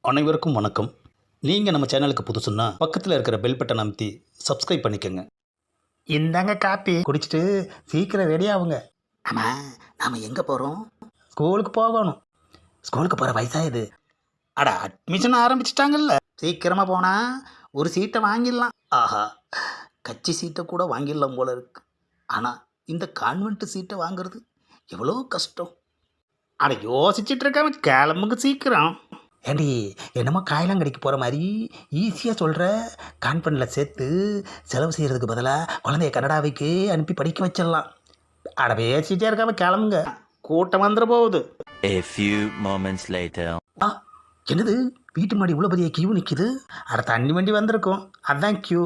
அனைவருக்கும் வணக்கம். நீங்கள் நம்ம சேனலுக்கு புதுசுன்னா பக்கத்தில் இருக்கிற பெல் பட்டன் அமைத்தி சப்ஸ்கிரைப் பண்ணிக்கோங்க. இந்தாங்க காப்பி குடிச்சிட்டு சீக்கிரம் ரெடி ஆகுங்க. ஆமாம், நாம் எங்கே போகிறோம்? ஸ்கூலுக்கு போகணும். ஸ்கூலுக்கு போகிற வயசா இது? அட அட்மிஷன் ஆரம்பிச்சிட்டாங்கல்ல, சீக்கிரமாக போனால் ஒரு சீட்டை வாங்கிடலாம். ஆஹா, கட்சி சீட்டை கூட வாங்கிடலாம் போல இருக்கு. ஆனால் இந்த கான்வென்ட் சீட்டை வாங்குறது எவ்வளோ கஷ்டம். அட யோசிச்சுட்டு இருக்காம கிளம்புங்க சீக்கிரம். ஏண்டி, என்னமோ காயலாங்கடிக்கு போகிற மாதிரி ஈஸியாக சொல்கிற. கான்வென்ட்டில் சேர்த்து செலவு செய்கிறதுக்கு பதிலாக குழந்தைய கனடாவுக்கு அனுப்பி படிக்க வச்சிடலாம். அட பேசிட்டே இருக்காம கிளம்புங்க, கூட்டம் வந்துட போகுது. A few moments later. ஆ, என்னது வீட்டு முன்னாடி இவ்வளோ பெரிய கியூ நிற்கிது? அட தண்ணி வண்டி வந்திருக்கும், அதான் கியூ.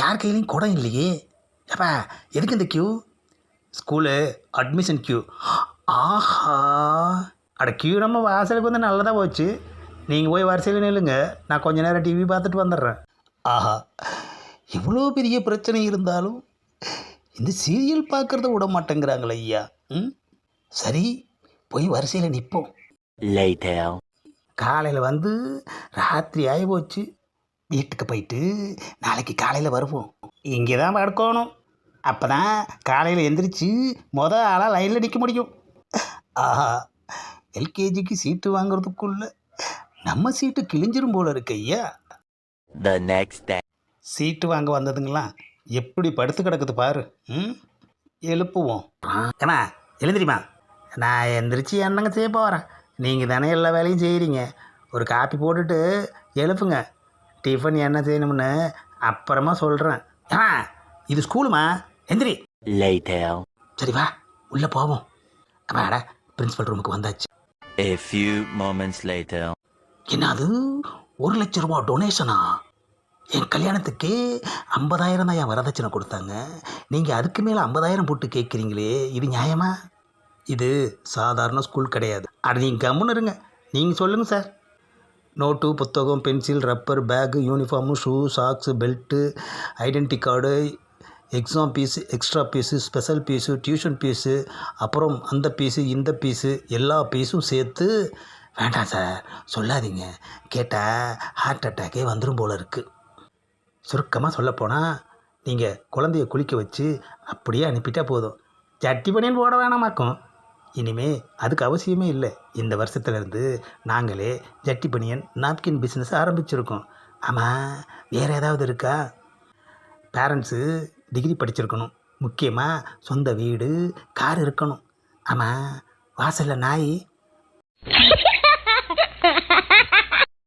யார் கையிலையும் குடம் இல்லையே. அப்பா, எதுக்கு இந்த கியூ? School admission queue. ஆஹா, அட கியூ நம்ம வாசலுக்கு வந்து நல்லதாக போச்சு. நீங்கள் போய் வரிசையில் நில்லுங்க, நான் கொஞ்ச நேரம் டிவி பார்த்துட்டு வந்துடுறேன். ஆஹா, இவ்வளோ பெரிய பிரச்சனை இருந்தாலும் இந்த சீரியல் பார்க்குறத விட மாட்டேங்கிறாங்களே ஐயா. சரி, போய் வரிசையில் நிற்போம். Later. காலையில் வந்து ராத்திரி ஆகி போச்சு. வீட்டுக்கு போயிட்டு நாளைக்கு காலையில் வருவோம். இங்கே தான் படுக்கணும், அப்போ தான் காலையில் எந்திரிச்சு ஆளாக லைனில் நிற்க முடியும். ஆஹா, எல்கேஜிக்கு சீட்டு வாங்குறதுக்குள்ள நம்ம சீட்டு கிழிஞ்சிரும் போல இருக்கு ஐயா. The next day. சீட்டு வாங்க வந்ததுங்களா, எப்படி படுத்து கிடக்குது பாரு. எழுப்புவோம். ஏமா எழுந்திரிமா. நான் எந்திரிச்சு என்னங்க செய்ய போகிறேன், நீங்கள் தானே எல்லா வேலையும் செய்கிறீங்க. ஒரு காப்பி போட்டுட்டு எழுப்புங்க. டிஃபன் என்ன செய்யணும்னு அப்புறமா சொல்கிறேன். ஏமா, இது ஸ்கூலுமா, எந்திரி. Later. சரி வா, உள்ளே போவோம். அப்பாடா, பிரின்ஸிபல் ரூமுக்கு வந்தாச்சு. A few moments later. என்னது, 1,00,000 டொனேஷனா? என் கல்யாணத்துக்கு 50,000 தான் என் வரதட்சணை கொடுத்தாங்க. நீங்கள் அதுக்கு மேலே 50,000 போட்டு கேட்குறீங்களே, இது நியாயமா? இது சாதாரண ஸ்கூல் கிடையாது. அது நீங்கள் கம்முன்னு இருங்க. நீங்கள் சொல்லுங்கள் சார். நோட்டு, புத்தகம், pencil, rubber, bag, uniform, shoe, socks, belt, identity card, exam fees, extra fees, special fees, tuition fees, அப்புறம் அந்த ஃபீஸு இந்த ஃபீஸு, எல்லா ஃபீஸும் சேர்த்து. வேண்டாம் சார், சொல்லாதீங்க. கேட்டால் ஹார்ட் அட்டாக்கே வந்துடும் போல இருக்குது. சுருக்கமாக சொல்லப்போனால் நீங்கள் குழந்தைய குளிக்க வச்சு அப்படியே அனுப்பிட்டா போதும். சட்டி பனியன் போட வேணாமாக்கும். இனிமே அதுக்கு அவசியமே இல்லை. இந்த வருஷத்துலேருந்து நாங்களே ஜட்டி பனியன் நாப்கின் பிஸ்னஸ் ஆரம்பிச்சிருக்கோம். ஆமாம், வேறு ஏதாவது இருக்கா? பேரண்ட்ஸு டிகிரி படிச்சிருக்கணும். முக்கியமாக சொந்த வீடு, கார் இருக்கணும். ஆமாம், வாசலில் நாய்